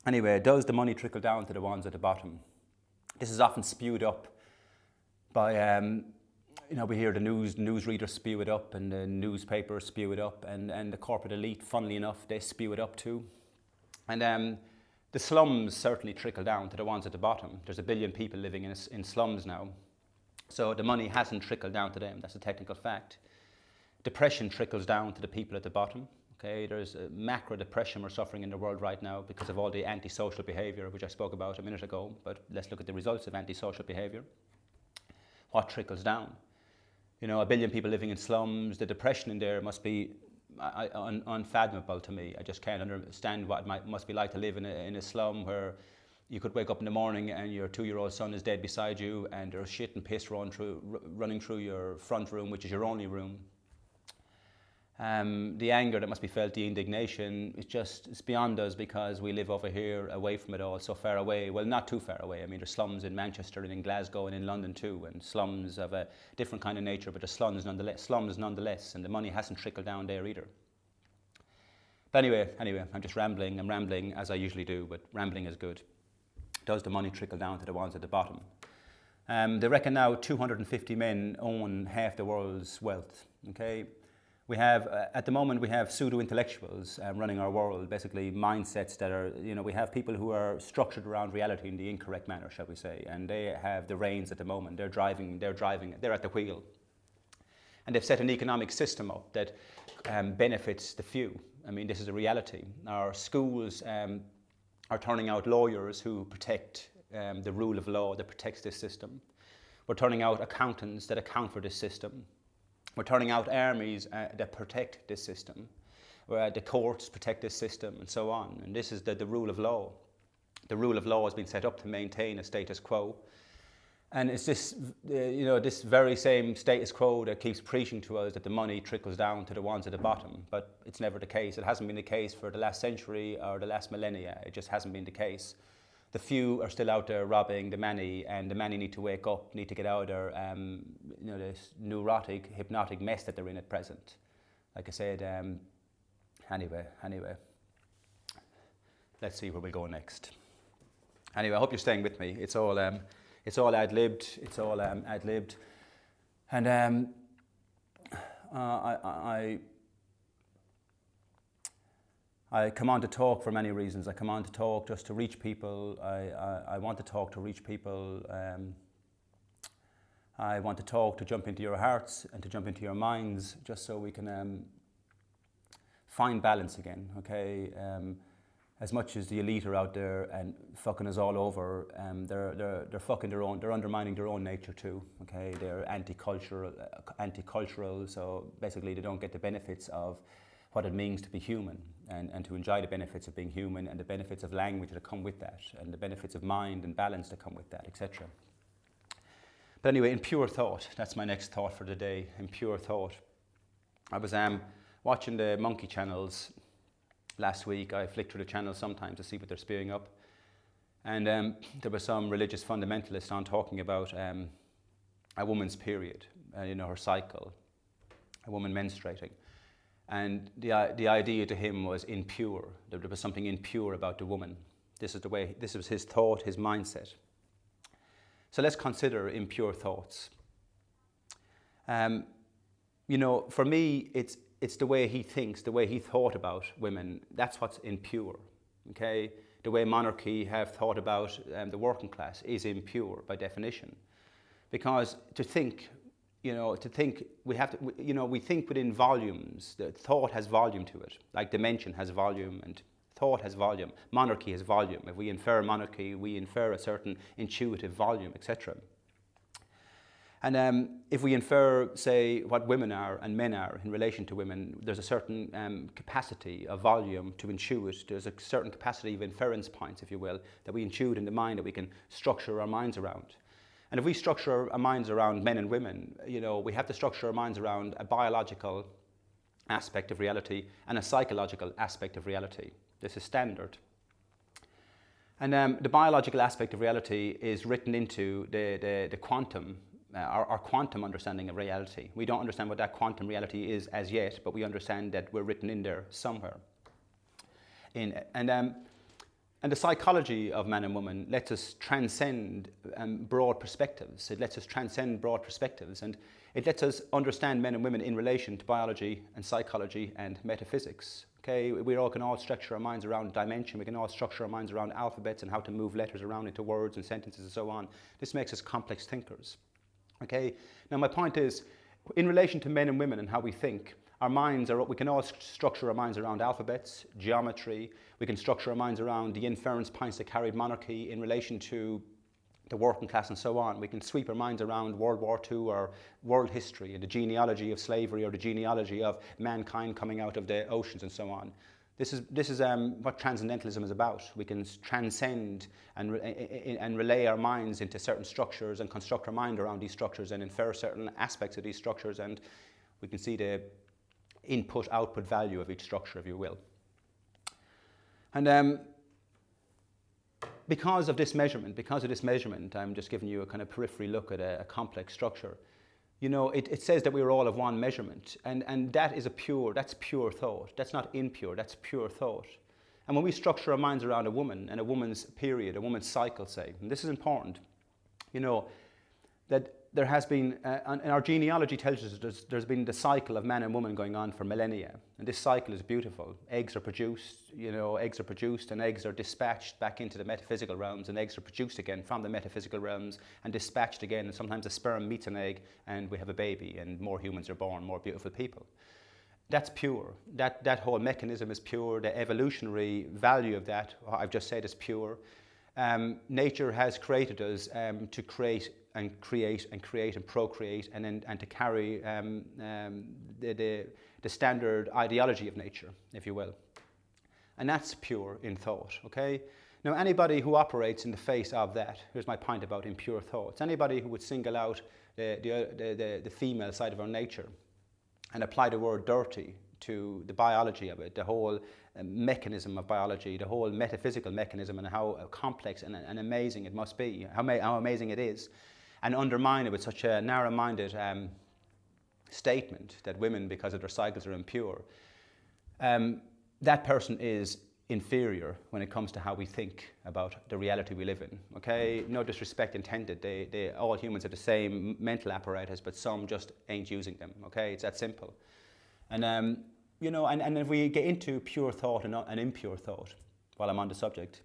Anyway, does the money trickle down to the ones at the bottom? This is often spewed up by, we hear the newsreaders spew it up, and the newspapers spew it up, and the corporate elite, funnily enough, they spew it up too. And the slums certainly trickle down to the ones at the bottom. There's 1 billion people living in slums now. So the money hasn't trickled down to them. That's a technical fact. Depression trickles down to the people at the bottom. Okay, there's a macro depression we're suffering in the world right now because of all the antisocial behaviour, which I spoke about a minute ago. But let's look at the results of antisocial behaviour. What trickles down? 1 billion people living in slums, the depression in there must be unfathomable to me. I just can't understand what it must be like to live in a slum where you could wake up in the morning and your 2-year-old son is dead beside you, and there's shit and piss running through your front room, which is your only room. The anger that must be felt, the indignation, it's beyond us because we live over here away from it all, so far away. Well, not too far away. I mean, there's slums in Manchester and in Glasgow and in London too, and slums of a different kind of nature, but there's slums nonetheless, and the money hasn't trickled down there either. But anyway, I'm just rambling. I'm rambling as I usually do, but rambling is good. Does the money trickle down to the ones at the bottom? They reckon now 250 men own half the world's wealth, okay? We have, at the moment, we have pseudo-intellectuals running our world, basically mindsets that are, we have people who are structured around reality in the incorrect manner, shall we say, and they have the reins at the moment. They're driving, they're at the wheel. And they've set an economic system up that benefits the few. I mean, this is a reality. Our schools are turning out lawyers who protect the rule of law that protects this system. We're turning out accountants that account for this system. We're turning out armies that protect this system, where the courts protect this system, and so on. And this is the rule of law. The rule of law has been set up to maintain a status quo. And it's this, this very same status quo that keeps preaching to us that the money trickles down to the ones at the bottom. But it's never the case. It hasn't been the case for the last century or the last millennia. It just hasn't been the case. The few are still out there robbing the many, and the many need to wake up, need to get out of their, this neurotic, hypnotic mess that they're in at present. Like I said, anyway, let's see where we go next. Anyway, I hope you're staying with me. It's all ad-libbed. It's all ad-libbed, and I come on to talk for many reasons. I come on to talk just to reach people. I want to talk to reach people. I want to talk to jump into your hearts and to jump into your minds, just so we can find balance again, okay? As much as the elite are out there and fucking us all over, they're fucking their own, they're undermining their own nature too, okay? They're anti-cultural, so basically they don't get the benefits of what it means to be human, and to enjoy the benefits of being human, and the benefits of language that come with that, and the benefits of mind and balance that come with that, etc. But anyway, in pure thought, that's my next thought for the day, in pure thought. I was watching the monkey channels last week. I flick through the channels sometimes to see what they're spewing up. And there was some religious fundamentalist on talking about a woman's period, her cycle, a woman menstruating. And the idea to him was impure. There was something impure about the woman. This was his thought, his mindset. So let's consider impure thoughts. For me, it's the way he thinks, the way he thought about women. That's what's impure, okay? The way monarchy have thought about the working class is impure by definition. Because to think, we think within volumes. The thought has volume to it, like dimension has volume and thought has volume. Monarchy has volume. If we infer monarchy, we infer a certain intuitive volume, etc. And if we infer, say, what women are and men are in relation to women, there's a certain capacity of volume to intuit. There's a certain capacity of inference points, if you will, that we intuit in the mind that we can structure our minds around. And if we structure our minds around men and women, we have to structure our minds around a biological aspect of reality and a psychological aspect of reality. This is standard. And the biological aspect of reality is written into the quantum, our quantum understanding of reality. We don't understand what that quantum reality is as yet, but we understand that we're written in there somewhere. And And the psychology of man and woman lets us transcend broad perspectives. It lets us transcend broad perspectives, and it lets us understand men and women in relation to biology and psychology and metaphysics. Okay, we all can all structure our minds around dimension. We can all structure our minds around alphabets and how to move letters around into words and sentences and so on. This makes us complex thinkers. Okay, now my point is, in relation to men and women and how we think, our minds are, we can all structure our minds around alphabets, geometry. We can structure our minds around the inference points that carried monarchy in relation to the working class and so on. We can sweep our minds around World War II or world history and the genealogy of slavery or the genealogy of mankind coming out of the oceans and so on. This is what transcendentalism is about. We can transcend and relay our minds into certain structures and construct our mind around these structures and infer certain aspects of these structures, and we can see the input-output value of each structure, if you will. And because of this measurement, I'm just giving you a kind of periphery look at a complex structure. You know, it says that we are all of one measurement, and that's pure thought. That's not impure, that's pure thought. And when we structure our minds around a woman and a woman's period, a woman's cycle, say, and this is important, you know, that there has been, and our genealogy tells us there's been the cycle of man and woman going on for millennia. And this cycle is beautiful. Eggs are produced, and eggs are dispatched back into the metaphysical realms, and eggs are produced again from the metaphysical realms and dispatched again. And sometimes a sperm meets an egg and we have a baby and more humans are born, more beautiful people. That's pure. That whole mechanism is pure. The evolutionary value of that, what I've just said, is pure. Nature has created us to create and procreate and to carry the standard ideology of nature, if you will. And that's pure in thought, okay? Now, anybody who operates in the face of that, here's my point about impure thoughts, anybody who would single out the female side of our nature and apply the word dirty to the biology of it, the whole mechanism of biology, the whole metaphysical mechanism, and how complex and amazing it must be, how amazing it is, and undermine it with such a narrow-minded statement that women, because of their cycles, are impure, that person is inferior when it comes to how we think about the reality we live in. Okay, no disrespect intended. All humans have the same mental apparatus, but some just ain't using them. Okay, it's that simple. And you know, and if we get into pure thought and impure thought, while I'm on the subject,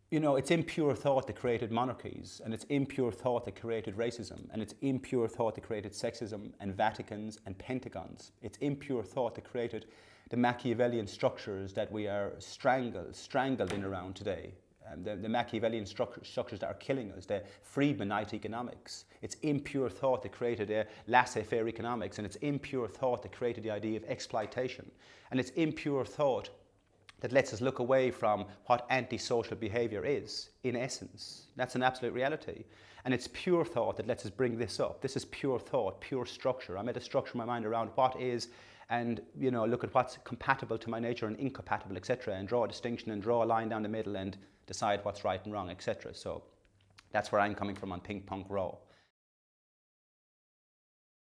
you know, it's impure thought that created monarchies, and it's impure thought that created racism, and it's impure thought that created sexism and Vaticans and Pentagons. It's impure thought that created the Machiavellian structures that we are strangled in around today. The Machiavellian structures that are killing us, the Friedmanite economics. It's impure thought that created laissez-faire economics, and it's impure thought that created the idea of exploitation. And it's impure thought that lets us look away from what antisocial behaviour is, in essence. That's an absolute reality. And it's pure thought that lets us bring this up. This is pure thought, pure structure. I made a structure in my mind around what is, and you know, look at what's compatible to my nature and incompatible, etc., and draw a distinction and draw a line down the middle and decide what's right and wrong, etc. So that's where I'm coming from on Ping Pong Raw.